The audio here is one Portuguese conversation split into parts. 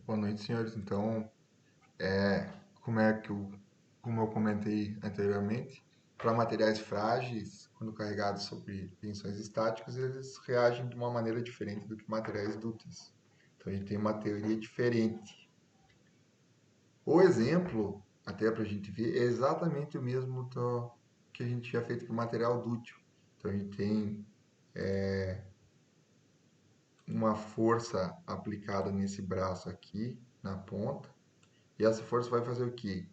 Boa noite, senhores. Então, é, como é que o, como eu comentei anteriormente, para materiais frágeis, quando carregados sobre tensões estáticas, eles reagem de uma maneira diferente do que materiais dúcteis. Então, a gente tem uma teoria diferente. O exemplo, até para a gente ver, é exatamente o mesmo que a gente tinha feito para o material dúctil. Então, a gente tem uma força aplicada nesse braço aqui, na ponta, e essa força vai fazer o quê?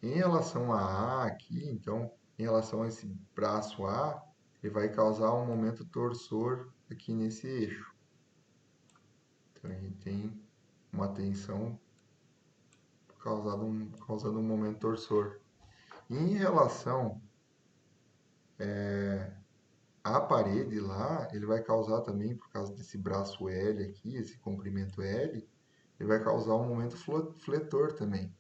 Em relação a A aqui, então, em relação a esse braço A, ele vai causar um momento torsor aqui nesse eixo. Então, a gente tem uma tensão causando um momento torsor. E em relação à parede lá, ele vai causar também, por causa desse braço L aqui, esse comprimento L, ele vai causar um momento fletor também.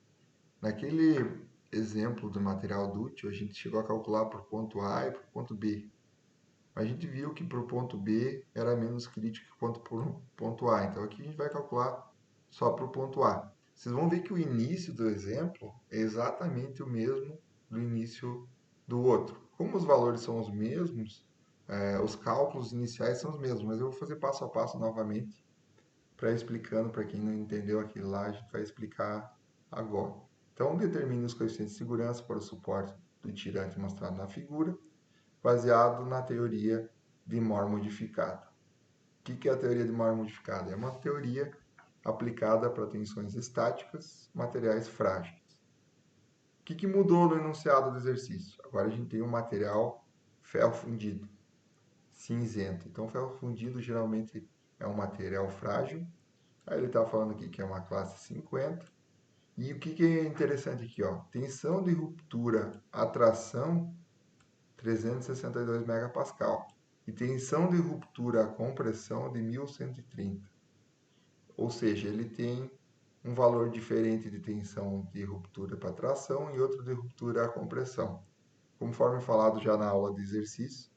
Naquele exemplo do material dúctil, a gente chegou a calcular por ponto A e por ponto B. A gente viu que para o ponto B era menos crítico quanto para o ponto A. Então aqui a gente vai calcular só para o ponto A. Vocês vão ver que o início do exemplo é exatamente o mesmo do início do outro. Como os valores são os mesmos, os cálculos iniciais são os mesmos, mas eu vou fazer passo a passo novamente para explicando para quem não entendeu aquilo lá, a gente vai explicar agora. Então, determine os coeficientes de segurança para o suporte do tirante mostrado na figura, baseado na teoria de Moore modificada. O que é a teoria de Moore modificada? É uma teoria aplicada para tensões estáticas, materiais frágeis. O que mudou no enunciado do exercício? Agora a gente tem um material ferro fundido, cinzento. Então, ferro fundido geralmente é um material frágil. Aí ele está falando aqui que é uma classe 50. E o que é interessante aqui? Ó? Tensão de ruptura, atração 362 megapascal. E tensão de ruptura a compressão de 1130. Ou seja, ele tem um valor diferente de tensão de ruptura para tração e outro de ruptura a compressão. Conforme falado já na aula de exercício,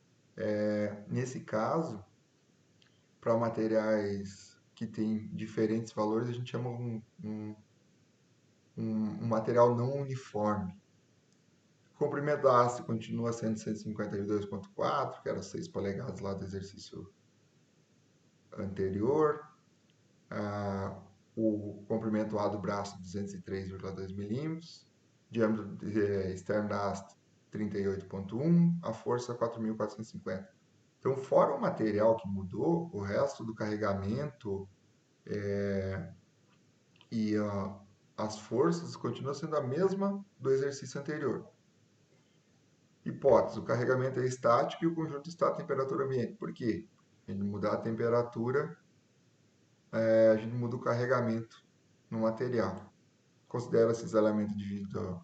nesse caso, para materiais que têm diferentes valores, a gente chama um material não uniforme. O comprimento da haste continua sendo 152,4, que era 6 polegadas lá do exercício anterior. O comprimento A do braço 203,2 milímetros. Diâmetro externo da haste 38,1. A força 4.450. Então, fora o material que mudou, o resto do carregamento e as forças continuam sendo a mesma do exercício anterior. Hipótese: o carregamento é estático e o conjunto está a temperatura ambiente. Por quê? A gente mudar a temperatura, a gente muda o carregamento no material. Considera-se isolamento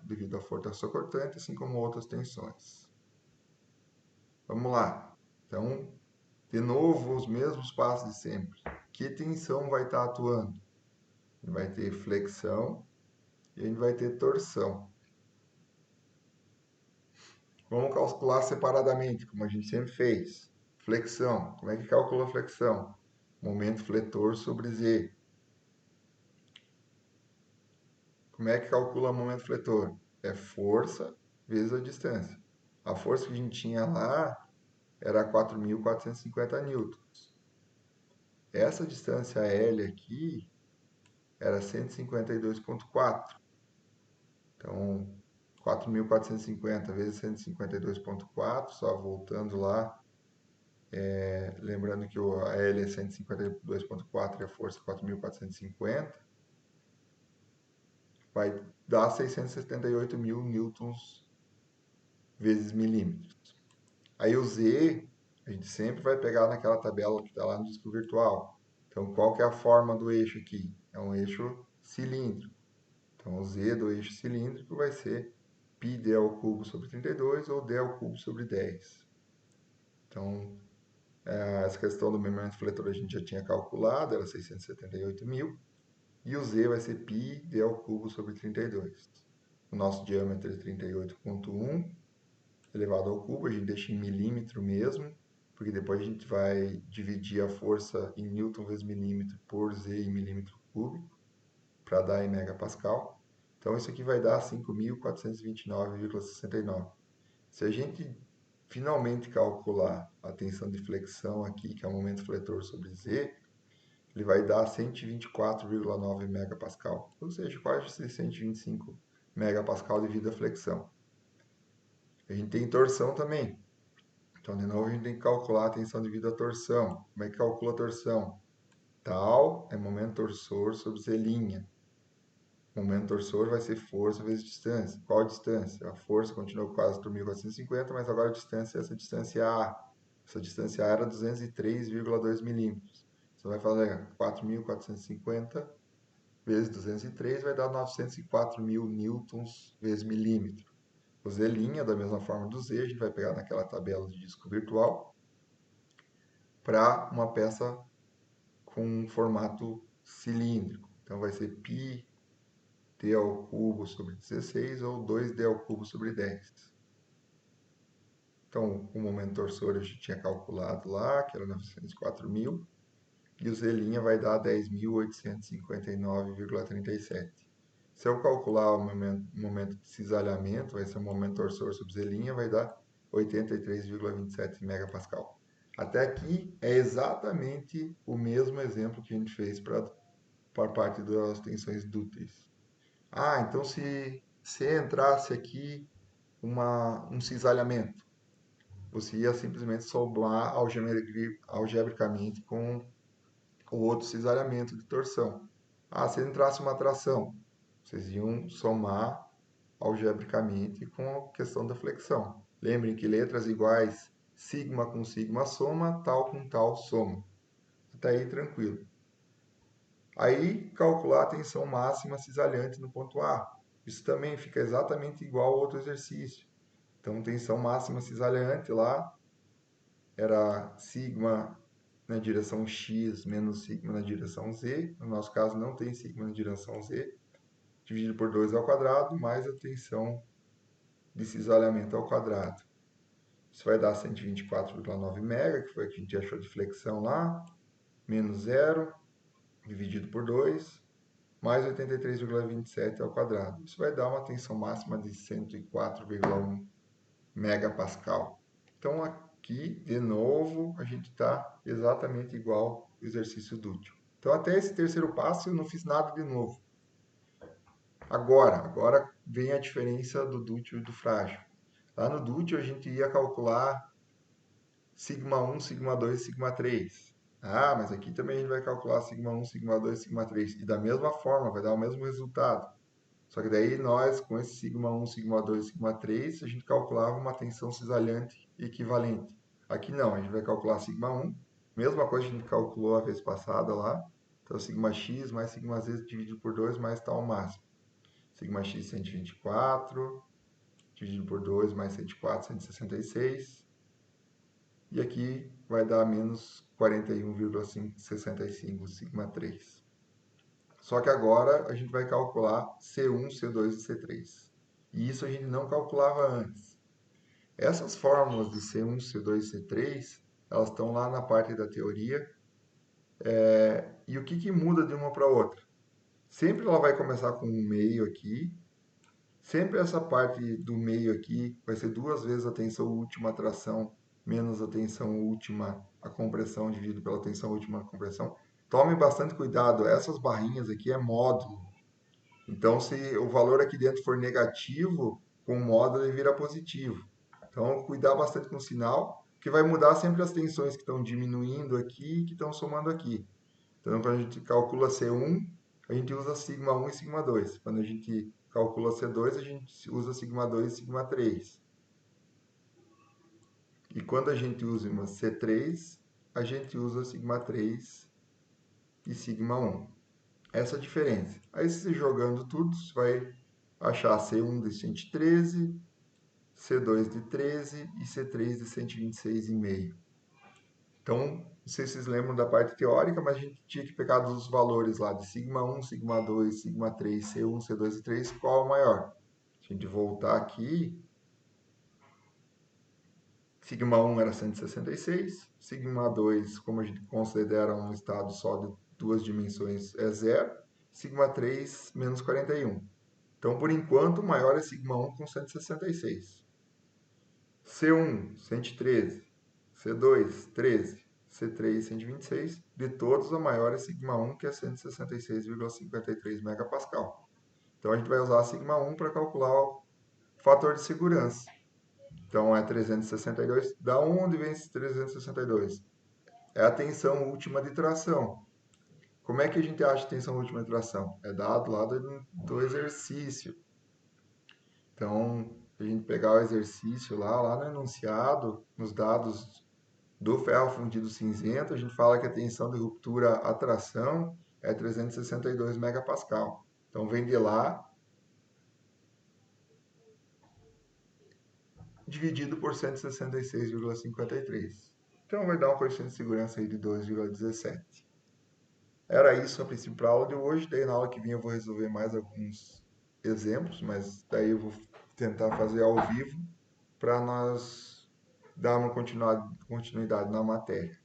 devido à força cortante, assim como outras tensões. Vamos lá. Então, de novo, os mesmos passos de sempre. Que tensão vai estar atuando? A gente vai ter flexão e a gente vai ter torção. Vamos calcular separadamente, como a gente sempre fez. Flexão. Como é que calcula a flexão? Momento fletor sobre Z. Como é que calcula o momento fletor? É força vezes a distância. A força que a gente tinha lá era 4.450 newtons. Essa distância L aqui era 152,4. Então, 4.450 vezes 152,4, só voltando lá, lembrando que a L é 152,4 e a força 4.450, vai dar 678 mil newtons vezes milímetros. Aí o Z, a gente sempre vai pegar naquela tabela que está lá no disco virtual. Então, qual que é a forma do eixo aqui? É um eixo cilíndrico. Então, o Z do eixo cilíndrico vai ser πd ao cubo sobre 32 ou d ao cubo sobre 10. Então, essa questão do momento fletor a gente já tinha calculado, era 678 mil. E o Z vai ser πd ao cubo sobre 32. O nosso diâmetro é 38,1 elevado ao cubo, a gente deixa em milímetro mesmo, porque depois a gente vai dividir a força em newton vezes milímetro por Z em milímetro cúbico. para dar em megapascal. Então, isso aqui vai dar 5.429,69. Se a gente finalmente calcular a tensão de flexão aqui, que é o momento fletor sobre Z, ele vai dar 124,9 megapascal, ou seja, quase 125 megapascal devido à flexão. A gente tem torção também. Então, de novo, a gente tem que calcular a tensão devido à torção. Como é que calcula a torção? Tal é momento torsor sobre Z'. Momento torsor vai ser força vezes distância. Qual a distância? A força continua com 4.450, mas agora a distância é essa distância A. Essa distância A era 203,2 milímetros. Você vai fazer 4.450 vezes 203 vai dar 904.000 newtons vezes milímetro. O Z', da mesma forma do Z, a gente vai pegar naquela tabela de disco virtual para uma peça com um formato cilíndrico. Então vai ser π d ao cubo sobre 16 ou 2d ao cubo sobre 10. Então, o momento torsor a gente tinha calculado lá, que era 904.000, e o Z' vai dar 10.859,37. Se eu calcular o momento de cisalhamento, vai ser o momento torsor sobre Z', vai dar 83,27 megapascal. Até aqui é exatamente o mesmo exemplo que a gente fez para a parte das tensões dúteis. Ah, então se entrasse aqui um cisalhamento, você ia simplesmente somar algebricamente com o outro cisalhamento de torção. Ah, se entrasse uma tração, vocês iam somar algebricamente com a questão da flexão. Lembrem que letras iguais, sigma com sigma soma, tal com tal soma. Até aí tranquilo. Aí calcular a tensão máxima cisalhante no ponto A. Isso também fica exatamente igual ao outro exercício. Então, tensão máxima cisalhante lá era sigma na direção x menos sigma na direção z. No nosso caso, não tem sigma na direção z. Dividido por 2 ao quadrado, mais a tensão de cisalhamento ao quadrado. Isso vai dar 124,9 mega, que foi o que a gente achou de flexão lá, menos 0, dividido por 2, mais 83,27 ao quadrado. Isso vai dar uma tensão máxima de 104,1 megapascal. Então, aqui, de novo, a gente está exatamente igual ao exercício dútil. Então, até esse terceiro passo, eu não fiz nada de novo. Agora vem a diferença do dútil e do frágil. Lá no dútil, a gente ia calcular sigma 1, sigma 2, sigma 3. Ah, mas aqui também a gente vai calcular sigma 1, sigma 2, sigma 3. E da mesma forma, vai dar o mesmo resultado. Só que daí nós, com esse sigma 1, sigma 2, sigma 3, a gente calculava uma tensão cisalhante equivalente. Aqui não, a gente vai calcular sigma 1, mesma coisa que a gente calculou a vez passada lá. Então, sigma x mais sigma z dividido por 2 mais tal máximo. Sigma x 124, dividido por 2 mais 104, 166. E aqui vai dar menos 41,65 sigma 3. Só que agora a gente vai calcular C1, C2 e C3. E isso a gente não calculava antes. Essas fórmulas de C1, C2 e C3, elas estão lá na parte da teoria. E o que muda de uma para outra? Sempre ela vai começar com um meio aqui. Sempre essa parte do meio aqui vai ser 2 vezes a tensão última atração menos a tensão última a compressão dividido pela tensão última a compressão. Tome bastante cuidado, essas barrinhas aqui é módulo. Então, se o valor aqui dentro for negativo, com o módulo ele vira positivo. Então, cuidar bastante com o sinal, que vai mudar sempre as tensões que estão diminuindo aqui e que estão somando aqui. Então, quando a gente calcula C1, a gente usa sigma 1 e sigma 2. Quando a gente calcula C2, a gente usa sigma 2 e sigma 3. E quando a gente usa uma C3, a gente usa sigma 3 e sigma 1. Essa é a diferença. Aí, se jogando tudo, você vai achar C1 de 113, C2 de 13 e C3 de 126,5. Então, não sei se vocês lembram da parte teórica, mas a gente tinha que pegar os valores lá de sigma 1, sigma 2, sigma 3, C1, C2 e 3, qual é o maior? Se a gente voltar aqui, sigma 1 era 166, sigma 2, como a gente considera um estado só de duas dimensões, é 0, σ3 menos 41. Então, por enquanto, o maior é σ1 com 166. C1, 113. C2, 13. C3, 126. De todos, a maior é σ1, que é 166,53 megapascal. Então, a gente vai usar σ1 para calcular o fator de segurança. Então, é 362. Da onde vem esse 362? É a tensão última de tração. Como é que a gente acha a tensão última de tração? É dado lá do exercício. Então, se a gente pegar o exercício lá no enunciado, nos dados do ferro fundido cinzento, a gente fala que a tensão de ruptura à tração é 362 megapascal. Então, vem de lá dividido por 166,53. Então, vai dar um coeficiente de segurança aí de 2,17. Era isso a princípio para a aula de hoje. Daí na aula que vem eu vou resolver mais alguns exemplos, mas daí eu vou tentar fazer ao vivo para nós darmos continuidade na matéria.